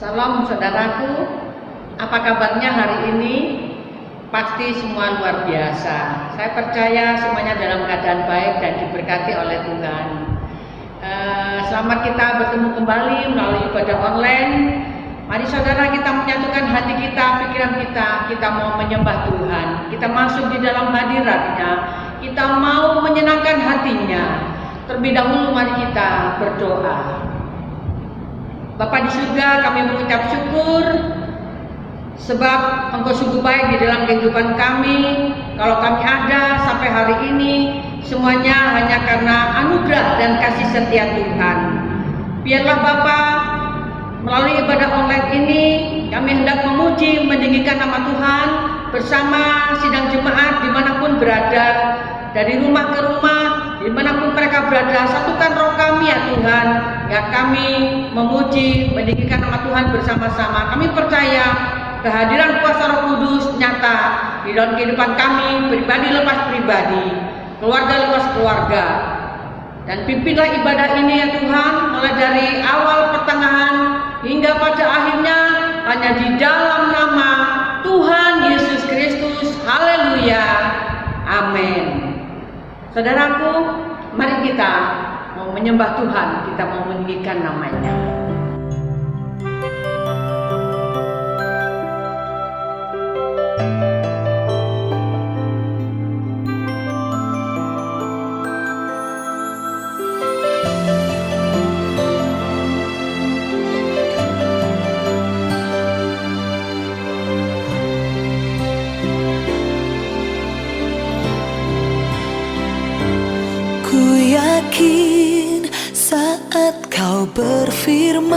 Salam saudaraku, apa kabarnya hari ini? Pasti semua luar biasa. Saya percaya semuanya dalam keadaan baik dan diberkati oleh Tuhan. Selamat kita bertemu kembali melalui ibadah online. Mari saudara, kita menyatukan hati kita, pikiran kita mau menyembah Tuhan. Kita masuk di dalam hadirat-Nya, kita mau menyenangkan hatinya. Terlebih dahulu mari kita berdoa. Bapa di surga, kami mengucap syukur sebab Engkau sungguh baik di dalam kehidupan kami. Kalau kami ada sampai hari ini, semuanya hanya karena anugerah dan kasih setia Tuhan. Biarlah Bapa, melalui ibadah online ini, kami hendak memuji, meninggikan nama Tuhan bersama sidang jemaat dimanapun berada, dari rumah ke rumah, dimanapun mereka berada. Satukan roh kami ya Tuhan, ya kami memuji, meninggikan nama Tuhan bersama-sama. Kami percaya kehadiran kuasa Roh Kudus nyata di dalam kehidupan kami, pribadi lepas pribadi, keluarga lepas keluarga. Dan pimpinlah ibadah ini ya Tuhan, mulai dari awal, pertengahan, hingga pada akhirnya, hanya di dalam nama Tuhan Yesus Kristus. Haleluya, amin. Saudaraku, mari kita mau menyembah Tuhan, kita mau meninggikan namanya. Yakin saat kau berfirman,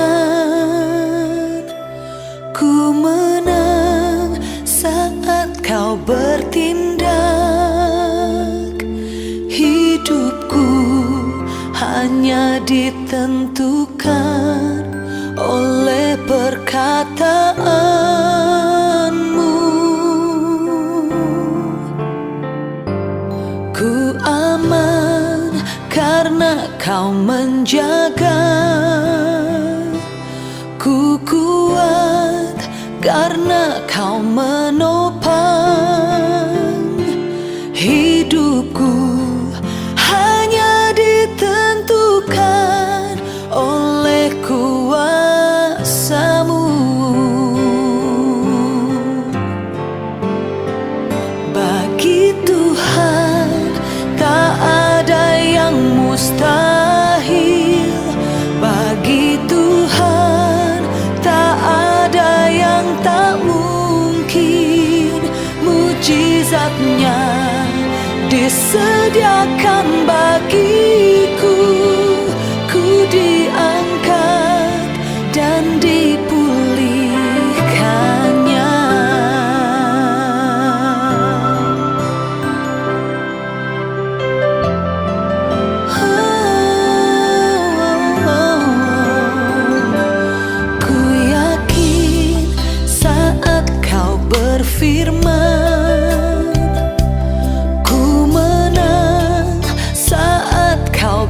ku menang saat kau bertindak. Hidupku hanya ditentukan oleh perkataanmu. Ku aman karena kau menjaga, ku kuat karena kau menopang. Hidupku hanya ditentukan oleh kuasa-Mu. Bagi Tuhan tak ada yang mustahil, bagi Tuhan tak ada yang tak mungkin. Mujizat-Nya disediakan bagiku, ku diangkat dan dipulihkannya. Firman, ku menang saat kau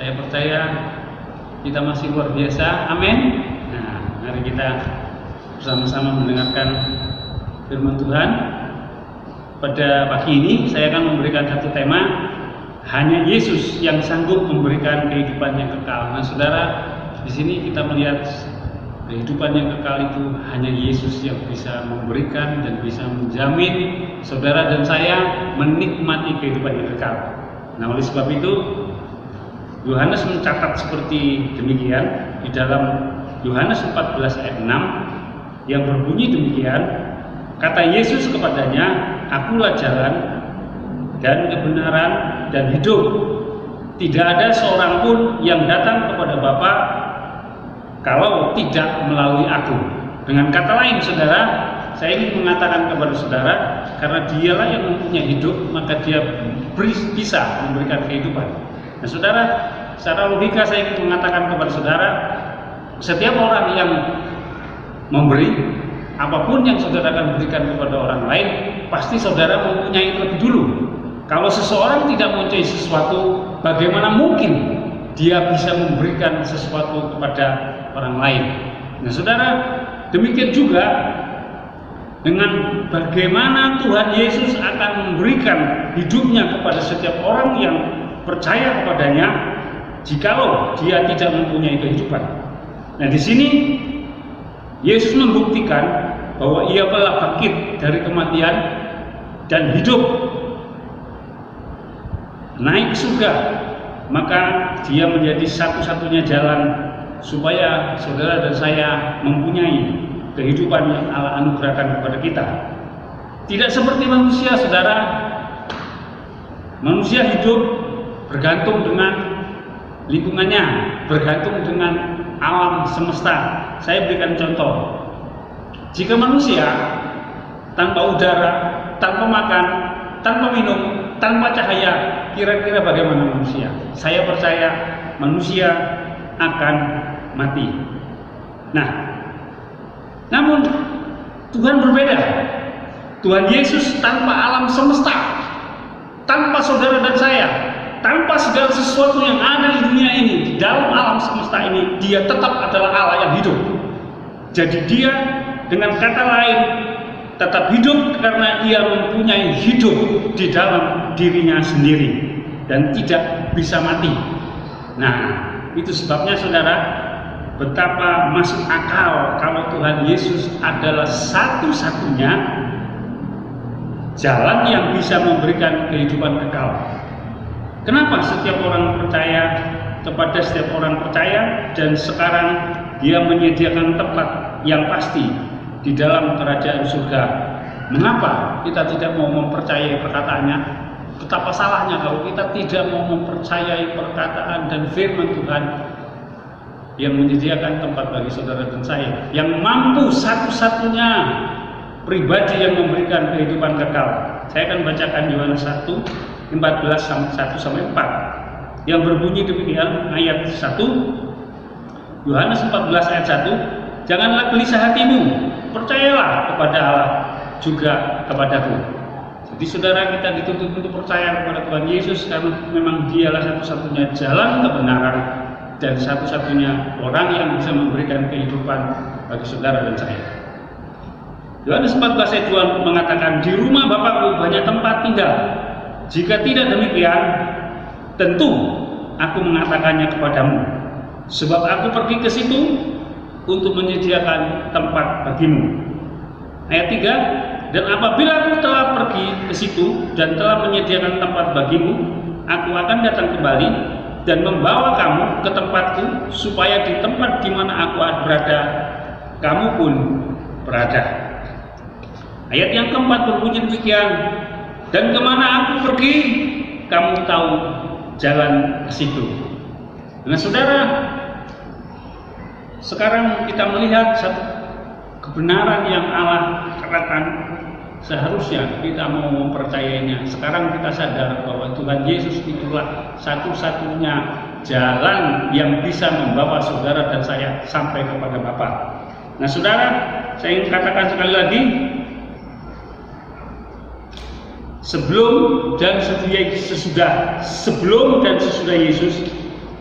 Saya percaya kita masih luar biasa. Amin. Nah, mari kita bersama-sama mendengarkan firman Tuhan. Pada pagi ini saya akan memberikan satu tema, hanya Yesus yang sanggup memberikan kehidupan yang kekal. Nah, saudara, di sini kita melihat kehidupan yang kekal itu hanya Yesus yang bisa memberikan dan bisa menjamin saudara dan saya menikmati kehidupan yang kekal. Nah, oleh sebab itu Yohanes mencatat seperti demikian di dalam Yohanes 14 ayat 6 yang berbunyi demikian, kata Yesus kepadanya, Akulah jalan dan kebenaran dan hidup. Tidak ada seorang pun yang datang kepada Bapa kalau tidak melalui aku. Dengan kata lain, saudara, saya ingin mengatakan kepada saudara, karena dialah yang mempunyai hidup, maka dia bisa memberikan kehidupan. Nah, saudara, secara logika saya ingin mengatakan kepada saudara, setiap orang yang memberi, apapun yang saudara akan berikan kepada orang lain, pasti saudara mempunyai lebih dulu. Kalau seseorang tidak mempunyai sesuatu, bagaimana mungkin dia bisa memberikan sesuatu kepada orang lain? Nah, saudara, demikian juga dengan bagaimana Tuhan Yesus akan memberikan hidupnya kepada setiap orang yang percaya kepadanya, jikalau dia tidak mempunyai kehidupan. Nah, di sini Yesus membuktikan bahwa Ia telah bangkit dari kematian dan hidup, naik ke surga, maka Dia menjadi satu-satunya jalan supaya saudara dan saya mempunyai kehidupan yang Allah anugerahkan kepada kita. Tidak seperti manusia, saudara. Manusia hidup bergantung dengan lingkungannya, bergantung dengan alam semesta. Saya berikan contoh. Jika manusia tanpa udara, tanpa makan, tanpa minum, tanpa cahaya, kira-kira bagaimana manusia? Saya percaya manusia akan mati. Nah, namun Tuhan berbeda. Tuhan Yesus tanpa alam semesta, tanpa saudara dan saya, tanpa segala sesuatu yang ada di dunia ini, di dalam alam semesta ini, Dia tetap adalah Allah yang hidup. Jadi Dia dengan kata lain tetap hidup karena Ia mempunyai hidup di dalam dirinya sendiri dan tidak bisa mati. Nah, itu sebabnya saudara, betapa masuk akal kalau Tuhan Yesus adalah satu-satunya jalan yang bisa memberikan kehidupan kekal. Kenapa setiap orang percaya kepada setiap orang percaya dan sekarang Dia menyediakan tempat yang pasti di dalam kerajaan surga? Mengapa kita tidak mau mempercayai perkataannya? Betapa salahnya kalau kita tidak mau mempercayai perkataan dan firman Tuhan yang menyediakan tempat bagi saudara dan saya, yang mampu satu-satunya pribadi yang memberikan kehidupan kekal. Saya akan bacakan Yohanes 1:14-1-4 yang berbunyi demikian, ayat 1. Yohanes 14 ayat 1, janganlah gelisah hatimu, percayalah kepada Allah juga kepadaku. Jadi saudara, kita dituntut untuk percaya kepada Tuhan Yesus karena memang Dialah satu-satunya jalan kebenaran dan satu-satunya orang yang bisa memberikan kehidupan bagi saudara dan saya. Yohanes 14 ayat 2 mengatakan, di rumah Bapakku banyak tempat tinggal. Jika tidak demikian, tentu aku mengatakannya kepadamu. Sebab aku pergi ke situ untuk menyediakan tempat bagimu. Ayat 3, dan apabila aku telah pergi ke situ dan telah menyediakan tempat bagimu, aku akan datang kembali dan membawa kamu ke tempatku, supaya di tempat di mana aku berada, kamu pun berada. Ayat yang keempat berbunyi demikian, dan kemana aku pergi, kamu tahu jalan ke situ. Nah saudara, sekarang kita melihat satu kebenaran yang Allah katakan, seharusnya kita mau mempercayainya. Sekarang kita sadar bahwa Tuhan Yesus itulah satu-satunya jalan yang bisa membawa saudara dan saya sampai kepada Bapa. Nah saudara, saya ingin katakan sekali lagi, sebelum dan sesudah Yesus,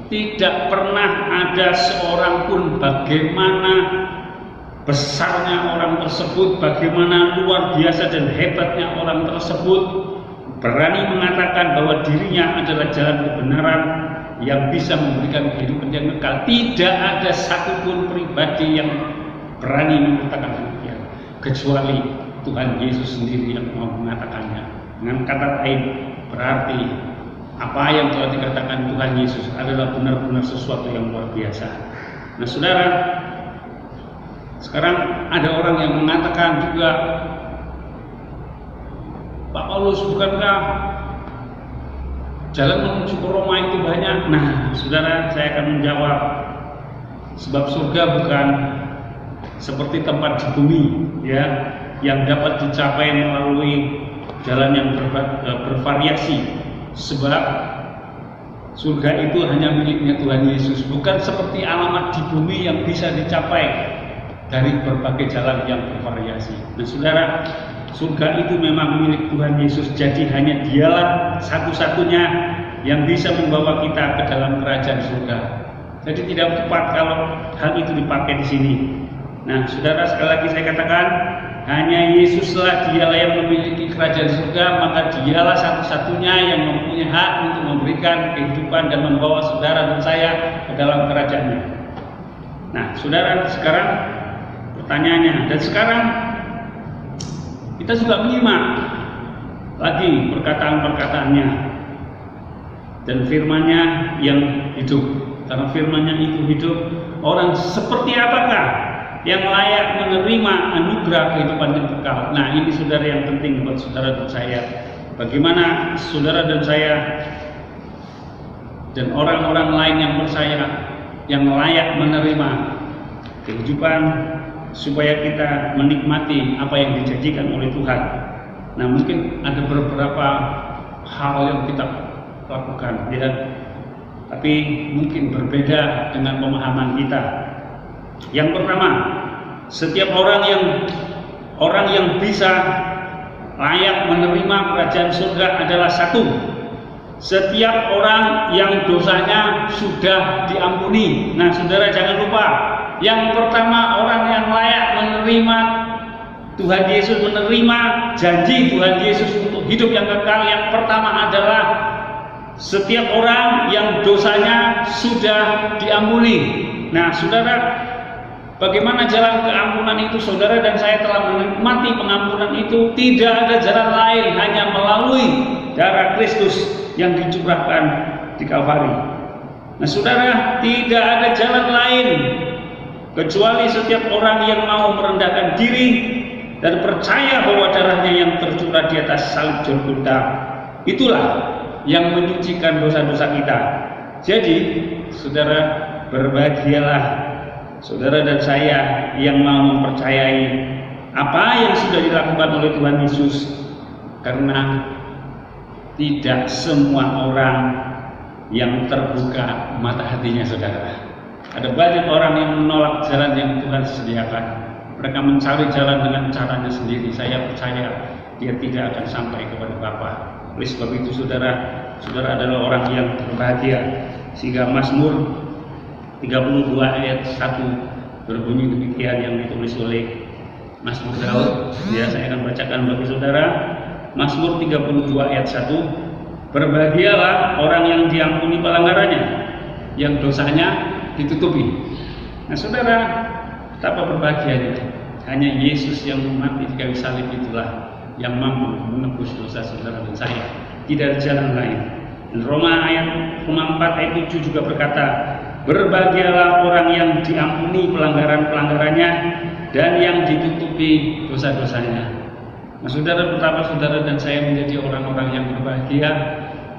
Tidak pernah ada seorang pun, bagaimana besarnya orang tersebut, bagaimana luar biasa dan hebatnya orang tersebut, berani mengatakan bahwa dirinya adalah jalan kebenaran yang bisa memberikan kehidupan yang kekal. Tidak ada satupun pribadi yang berani mengatakan demikian, kecuali Tuhan Yesus sendiri yang mau mengatakannya. Dengan kata lain, berarti apa yang telah dikatakan Tuhan Yesus adalah benar-benar sesuatu yang luar biasa. Nah saudara, sekarang ada orang yang mengatakan juga, Pak Paulus, bukankah jalan menuju ke Roma itu banyak? Nah saudara, saya akan menjawab, sebab surga bukan seperti tempat di bumi ya, yang dapat dicapai melalui jalan yang bervariasi. Sebab surga itu hanya miliknya Tuhan Yesus, bukan seperti alamat di bumi yang bisa dicapai dari berbagai jalan yang bervariasi. Nah saudara, surga itu memang milik Tuhan Yesus, jadi hanya dialah satu-satunya yang bisa membawa kita ke dalam kerajaan surga. Jadi tidak tepat kalau hal itu dipakai di sini. Nah saudara, sekali lagi saya katakan, hanya Yesuslah dialah yang memiliki kerajaan surga, maka dialah satu-satunya yang mempunyai hak untuk memberikan kehidupan dan membawa saudara dan saya ke dalam kerajaannya. Nah saudara, sekarang pertanyaannya, dan sekarang kita juga menyimak lagi perkataan-perkataannya dan firman-Nya yang hidup. Karena firman-Nya itu hidup, orang seperti apakah yang layak menerima anugerah kehidupan yang kekal? Nah ini saudara yang penting buat saudara dan saya. Bagaimana saudara dan saya dan orang-orang lain yang percaya yang layak menerima kehidupan supaya kita menikmati apa yang dijanjikan oleh Tuhan. Nah mungkin ada beberapa hal yang kita lakukan ya, tapi mungkin berbeda dengan pemahaman kita. Yang pertama, setiap orang yang bisa layak menerima kerajaan surga adalah satu, setiap orang yang dosanya sudah diampuni. Nah saudara jangan lupa, yang pertama orang yang layak menerima Tuhan Yesus, menerima janji Tuhan Yesus untuk hidup yang kekal, yang pertama adalah setiap orang yang dosanya sudah diampuni. Nah saudara, bagaimana jalan keampunan itu? Saudara dan saya telah menikmati pengampunan itu. Tidak ada jalan lain, hanya melalui darah Kristus yang dicurahkan di Kalvari. Nah saudara, tidak ada jalan lain kecuali setiap orang yang mau merendahkan diri dan percaya bahwa darahnya yang tercurah di atas salib Golgota itulah yang menyucikan dosa-dosa kita. Jadi saudara, berbahagialah saudara dan saya yang mau mempercayai apa yang sudah dilakukan oleh Tuhan Yesus, karena tidak semua orang yang terbuka mata hatinya saudara. Ada banyak orang yang menolak jalan yang Tuhan sediakan. Mereka mencari jalan dengan caranya sendiri. Saya percaya dia tidak akan sampai kepada Bapa. Oleh sebab itu saudara adalah orang yang berbahagia. Sehingga Mazmur 32 ayat 1 berbunyi demikian yang ditulis oleh Mazmur Daud. Ya, saya akan bacakan bagi saudara. Mazmur 32 ayat 1. Berbahagialah orang yang diampuni pelanggarannya, yang dosanya ditutupi. Nah saudara, betapa berbahagianya. Hanya Yesus yang mati di kayu salib itulah yang mampu menebus dosa saudara dan saya. Tidak ada jalan lain. Dan Roma 4 ayat 7 juga berkata, berbahagialah orang yang diampuni pelanggaran-pelanggarannya dan yang ditutupi dosa-dosanya. Nah saudara, betapa saudara dan saya menjadi orang-orang yang berbahagia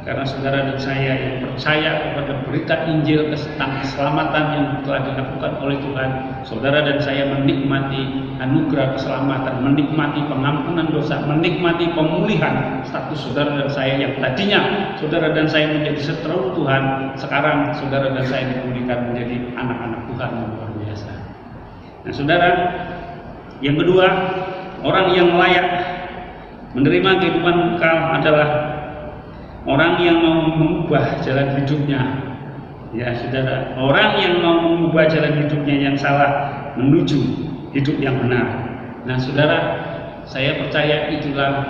karena saudara dan saya yang percaya kepada berita Injil tentang keselamatan yang telah dilakukan oleh Tuhan. Saudara dan saya menikmati anugerah keselamatan, menikmati pengampunan dosa, menikmati pemulihan status saudara dan saya yang tadinya saudara dan saya menjadi seteru Tuhan. Sekarang saudara dan saya dipulihkan menjadi anak-anak Tuhan yang luar biasa. Nah saudara, yang kedua, orang yang layak menerima kehidupan kekal adalah orang yang mau mengubah jalan hidupnya, Ya saudara, orang yang mau mengubah jalan hidupnya yang salah menuju hidup yang benar. Nah saudara, saya percaya itulah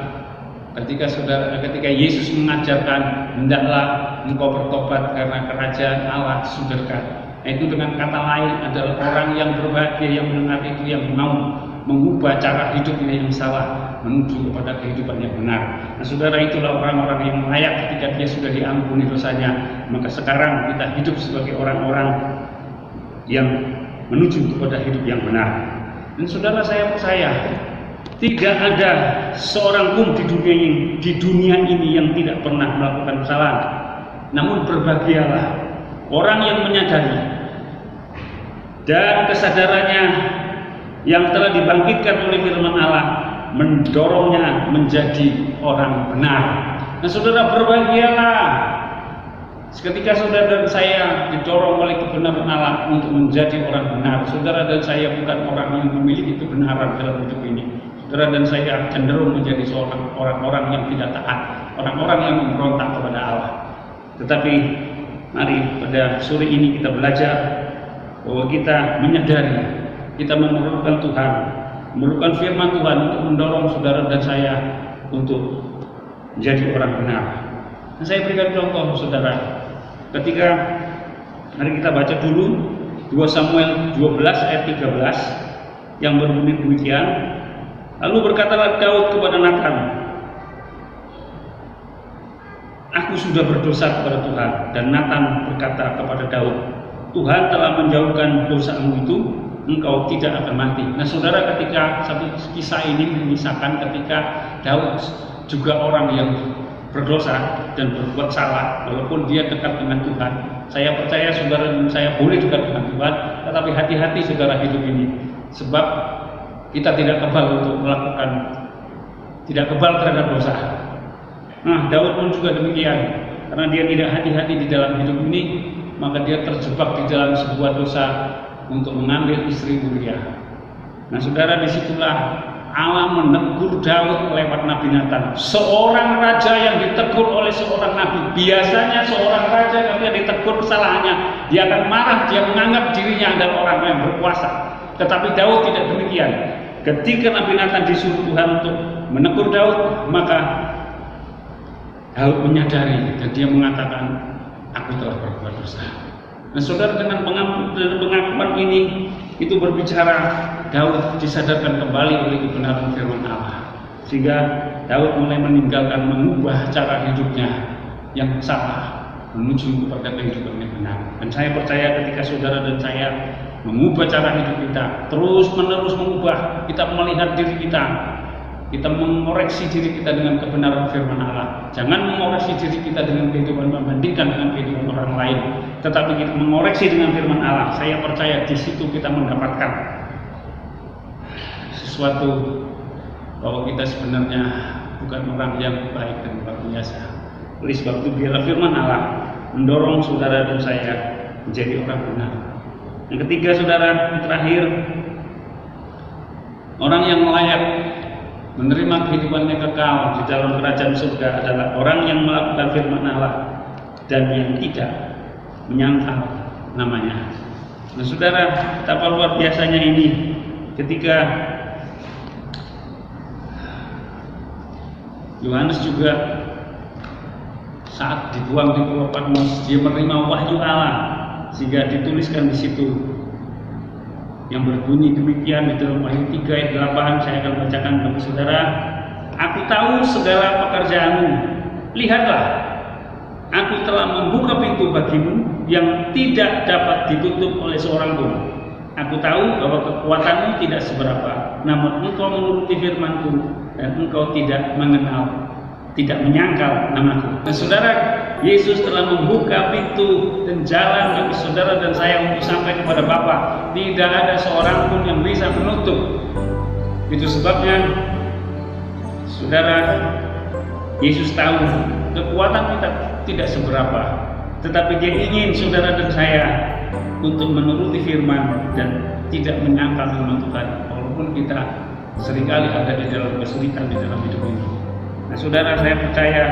ketika Yesus mengajarkan, hendaklah engkau bertobat karena kerajaan Allah sudah dekat. Itu dengan kata lain adalah orang yang berbahagia yang mendengar itu, yang mau mengubah cara hidupnya yang salah menuju kepada kehidupan yang benar. Nah saudara, itulah orang-orang yang layak ketika dia sudah diampuni dosanya. Maka sekarang kita hidup sebagai orang-orang yang menuju kepada hidup yang benar. Dan saudara, saya percaya tidak ada seorang pun di dunia ini yang tidak pernah melakukan kesalahan. Namun berbahagialah orang yang menyadari dan kesadarannya yang telah dibangkitkan oleh firman Allah mendorongnya menjadi orang benar. Nah saudara, berbahagialah ketika saudara dan saya didorong oleh kebenaran Allah untuk menjadi orang benar. Saudara dan saya bukan orang yang memiliki kebenaran dalam hidup ini. Saudara dan saya cenderung menjadi seorang orang-orang yang tidak taat, orang-orang yang memberontak kepada Allah. Tetapi mari pada sore ini kita belajar bahwa kita menyadari kita memerlukan Tuhan, memerlukan firman Tuhan untuk mendorong saudara dan saya untuk menjadi orang benar. Nah, saya berikan contoh saudara. Ketika mari kita baca dulu 2 Samuel 12 ayat 13 yang berbunyi demikian. Lalu berkatalah Daud kepada Nathan, aku sudah berdosa kepada Tuhan. Dan Nathan berkata kepada Daud, Tuhan telah menjauhkan dosamu itu, engkau tidak akan mati. Nah saudara, ketika satu kisah ini mengisahkan ketika Daud juga orang yang berdosa dan berbuat salah, walaupun dia dekat dengan Tuhan. Saya percaya saudara dan saya boleh dekat dengan Tuhan, tetapi hati-hati saudara hidup ini, sebab kita tidak kebal untuk melakukan, tidak kebal terhadap dosa. Nah Daud pun juga demikian, karena dia tidak hati-hati di dalam hidup ini, maka dia terjebak di dalam sebuah dosa untuk mengambil istri Uria. Nah saudara, disitulah Allah menegur Daud lewat Nabi Nathan, seorang raja yang ditegur oleh seorang nabi. Biasanya seorang raja ketika ditegur kesalahannya, dia akan marah, dia menganggap dirinya adalah orang yang berkuasa. Tetapi Daud tidak demikian. Ketika Nabi Nathan disuruh Tuhan untuk menegur Daud, maka Daud menyadari dan dia mengatakan, aku telah berbuat dosa. Nah saudara, dengan pengakuan ini itu berbicara, Daud disadarkan kembali oleh kebenaran firman Allah, sehingga Daud mulai meninggalkan, mengubah cara hidupnya yang salah menuju kepada kehidupan yang benar. Dan saya percaya ketika saudara dan saya mengubah cara hidup kita, terus menerus mengubah, kita melihat diri kita mengoreksi diri kita dengan kebenaran firman Allah. Jangan mengoreksi diri kita dengan kehidupan, membandingkan dengan kehidupan orang lain, tetapi kita mengoreksi dengan firman Allah. Saya percaya di situ kita mendapatkan sesuatu bahwa kita sebenarnya bukan orang yang baik dan luar biasa. Oleh sebab itu biarlah firman Allah mendorong saudara dan saya menjadi orang benar. Yang ketiga saudara, terakhir, orang yang layak menerima kehidupan yang kekal di dalam kerajaan surga adalah orang yang melakukan firman Allah dan yang tidak menyangkal namanya. Nah saudara, betapa luar biasanya ini ketika Yohanes juga saat dibuang di Pulau Patmos, dia menerima wahyu Allah, sehingga dituliskan di situ yang berbunyi demikian di dalam Wahyu 3 ayat 8. Saya akan bacakan bagi saudara. Aku tahu segala pekerjaanmu, lihatlah, aku telah membuka pintu bagimu yang tidak dapat ditutup oleh seorang pun. Aku tahu bahwa kekuatanmu tidak seberapa, namun engkau menuruti firmanku dan engkau tidak menyangkal namaku. Nah saudara, Yesus telah membuka pintu dan jalan bagi saudara dan saya untuk sampai kepada Bapa. Tidak ada seorang pun yang bisa menutup. Itu sebabnya saudara, Yesus tahu kekuatan kita tidak seberapa, tetapi Dia ingin saudara dan saya untuk menuruti firman dan tidak menyangkal firman Tuhan, walaupun kita seringkali ada di dalam kesulitan di dalam hidup ini. Nah saudara, saya percaya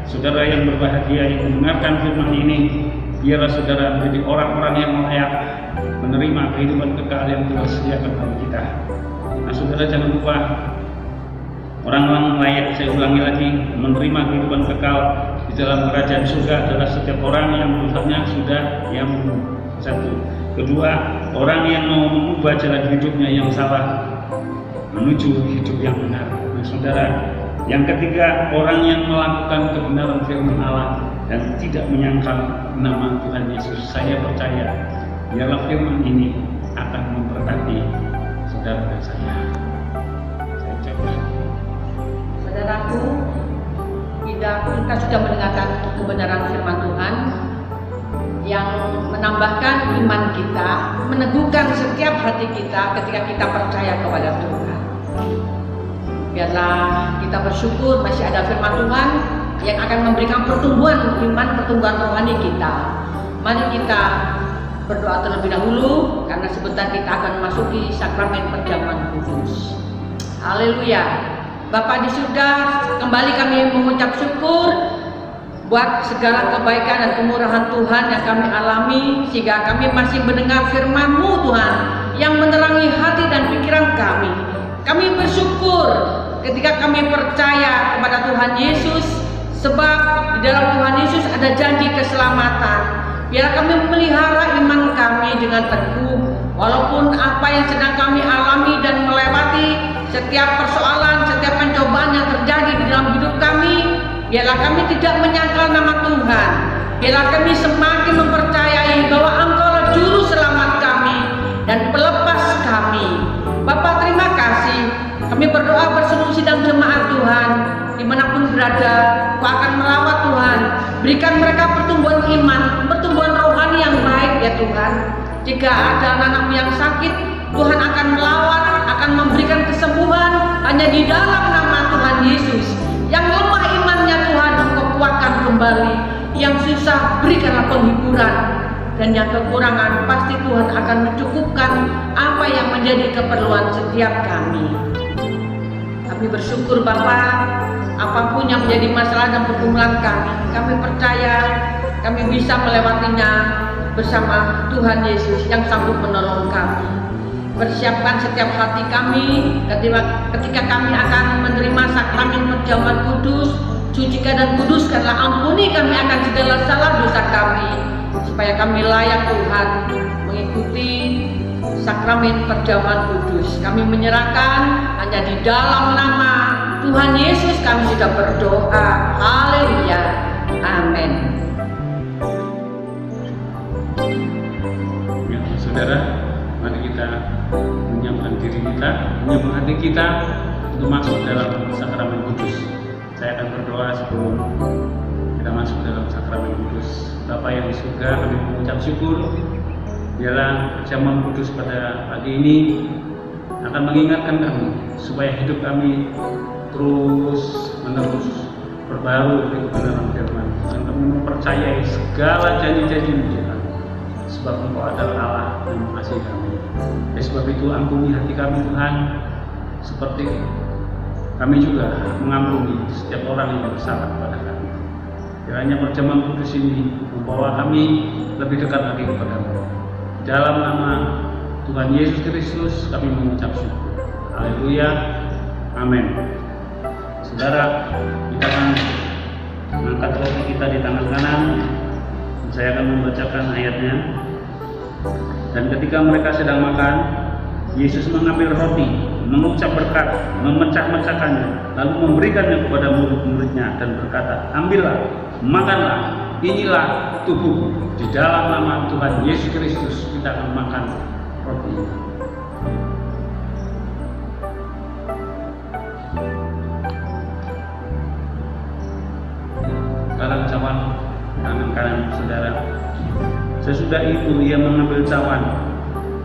saudara yang berbahagia yang mendengarkan firman ini, Biarlah saudara menjadi orang-orang yang layak menerima kehidupan kekal yang Tuhan sediakan bagi kita. Nah saudara, jangan lupa orang-orang layak, saya ulangi lagi, menerima kehidupan kekal di dalam kerajaan surga adalah setiap orang yang Tuhannya sudah yang satu. Kedua, orang yang mau mengubah jalan hidupnya yang salah menuju hidup yang benar. Nah saudara, yang ketiga, orang yang melakukan kebenaran firman Allah dan tidak menyangkal nama Tuhan Yesus. Saya percaya biarlah firman ini akan memberkati saudara dan saya. Saya ucapkan. Saudaraku, kita sudah mendengarkan kebenaran firman Tuhan yang menambahkan iman kita, meneguhkan setiap hati kita ketika kita percaya kepada Tuhan. Biarlah kita bersyukur masih ada firman Tuhan yang akan memberikan pertumbuhan iman, pertumbuhan rohani kita. Mari kita berdoa terlebih dahulu karena sebentar kita akan memasuki sakramen perjamuan kudus. Haleluya. Bapa di surga, kembali kami mengucap syukur buat segala kebaikan dan kemurahan Tuhan yang kami alami, sehingga kami masih mendengar firman-Mu Tuhan yang menerangi hati dan pikiran kami. Kami bersyukur ketika kami percaya kepada Tuhan Yesus, sebab di dalam Tuhan Yesus ada janji keselamatan. Biar kami memelihara iman kami dengan teguh, walaupun apa yang sedang kami alami dan melewati setiap persoalan, setiap pencobaan yang terjadi di dalam hidup kami, biarlah kami tidak menyangkal nama Tuhan. Biarlah kami semakin mempercayai bahwa Engkau juru selamat kami dan pelepas kami. Bapa, terima kasih. Kami berdoa berseluruh sidang jemaat Tuhan, dimanapun berada, Kau akan merawat Tuhan. Berikan mereka pertumbuhan iman, pertumbuhan rohani yang baik ya Tuhan. Jika ada anak-anak yang sakit, Tuhan akan melawat, akan memberikan kesembuhan hanya di dalam nama Tuhan Yesus. Yang lemah imannya Tuhan, Engkau kuatkan kembali. Yang susah, berikanlah penghiburan. Dan yang kekurangan, pasti Tuhan akan mencukupkan apa yang menjadi keperluan setiap kami. Kami bersyukur Bapa, apapun yang menjadi masalah dan pergumulan kami percaya kami bisa melewatinya bersama Tuhan Yesus yang sanggup menolong kami. Persiapkan setiap hati kami ketika kami akan menerima sakramen perjamuan kudus. Sucikan dan kuduskanlah, ampuni kami akan segala salah dosa kami, supaya kami layak Tuhan mengikuti sakramen perjamuan kudus. Kami menyerahkan hanya di dalam nama Tuhan Yesus kami sudah berdoa. Haleluya. Amin. Ya, saudara, mari kita menyiapkan diri kita, menyiapkan hati kita untuk masuk dalam sakramen kudus. Saya akan berdoa sebelum kita masuk dalam sakramen kudus. Bapa yang di surga, kami mengucap syukur. Biarlah perjamuan kudus pada pagi ini akan mengingatkan kami supaya hidup kami terus menerus berbaru dengan kebenaran firman. Dan kami mempercayai segala janji-janji Tuhan, sebab Engkau adalah Allah yang mengasihi kami. Oleh sebab itu ampuni hati kami Tuhan, seperti kami juga mengampuni setiap orang yang bersalah kepada kami. Kiranya perjamuan kudus ini membawa kami lebih dekat lagi kepada-Mu. Dalam nama Tuhan Yesus Kristus kami mengucap syukur. Haleluya. Amin. Saudara, kita akan mengangkat roti kita di tangan kanan. Saya akan membacakan ayatnya. Dan ketika mereka sedang makan, Yesus mengambil roti, mengucap berkat, memecah-mecahkannya, lalu memberikannya kepada murid-muridnya dan berkata, "Ambillah, makanlah, inilah tubuh." Di dalam nama Tuhan Yesus Kristus kita akan makan roti ini. Sekarang cawan tangan kanan saudara. Sesudah itu ia mengambil cawan,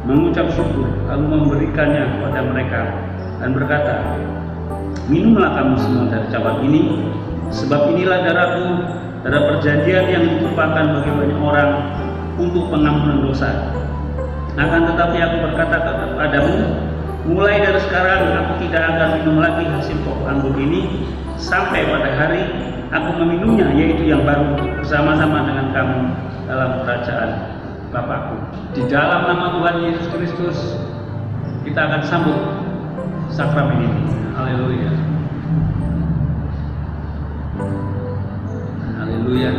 mengucap syukur, lalu memberikannya kepada mereka dan berkata, "Minumlah kamu semua dari cawan ini, sebab inilah darahku, darah perjanjian yang ditumpahkan bagi banyak orang untuk pengampunan dosa. Akan tetapi aku berkata kepadamu, mulai dari sekarang aku tidak akan minum lagi hasil pokok anggur ini sampai pada hari aku meminumnya, yaitu yang baru bersama-sama dengan kamu dalam kerajaan Bapakku. Di dalam nama Tuhan Yesus Kristus kita akan sambut sakramen ini. Haleluya. Haleluya.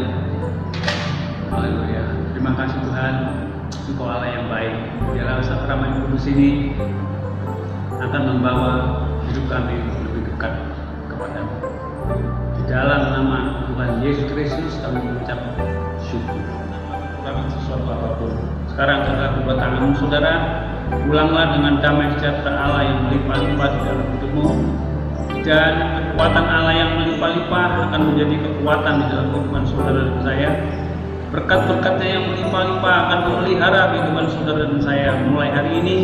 Haleluya. Terima kasih Tuhan, Engkau Allah yang baik. Biarlah sakramen kudus ini akan membawa hidup kami lebih dekat kepadamu. Di dalam nama Tuhan Yesus Kristus kami mengucap syukur. Kurang sesuatu apapun. Sekarang saudara kedua tanganmu saudara, pulanglah dengan damai sejahtera Allah yang melimpah-limpah di dalam hidupmu, dan kekuatan Allah yang melimpah-limpah akan menjadi kekuatan di dalam kehidupan saudara dan saya. Berkat-berkatnya yang melimpah-limpah akan memelihara kehidupan saudara dan saya mulai hari ini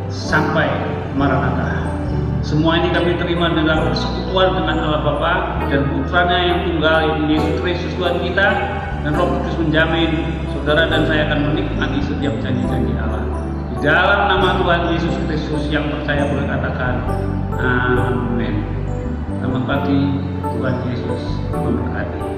sampai Maranatha. Semua ini kami terima dalam persekutuan dengan Allah Bapa dan Putranya yang tunggal, yaitu Yesus Kristus Tuhan kita, dan Roh Kudus menjamin saudara dan saya akan menikmati setiap janji-janji Allah. Di dalam nama Tuhan Yesus Kristus yang percaya boleh katakan amin. Selamat pagi, Tuhan Yesus memberkati.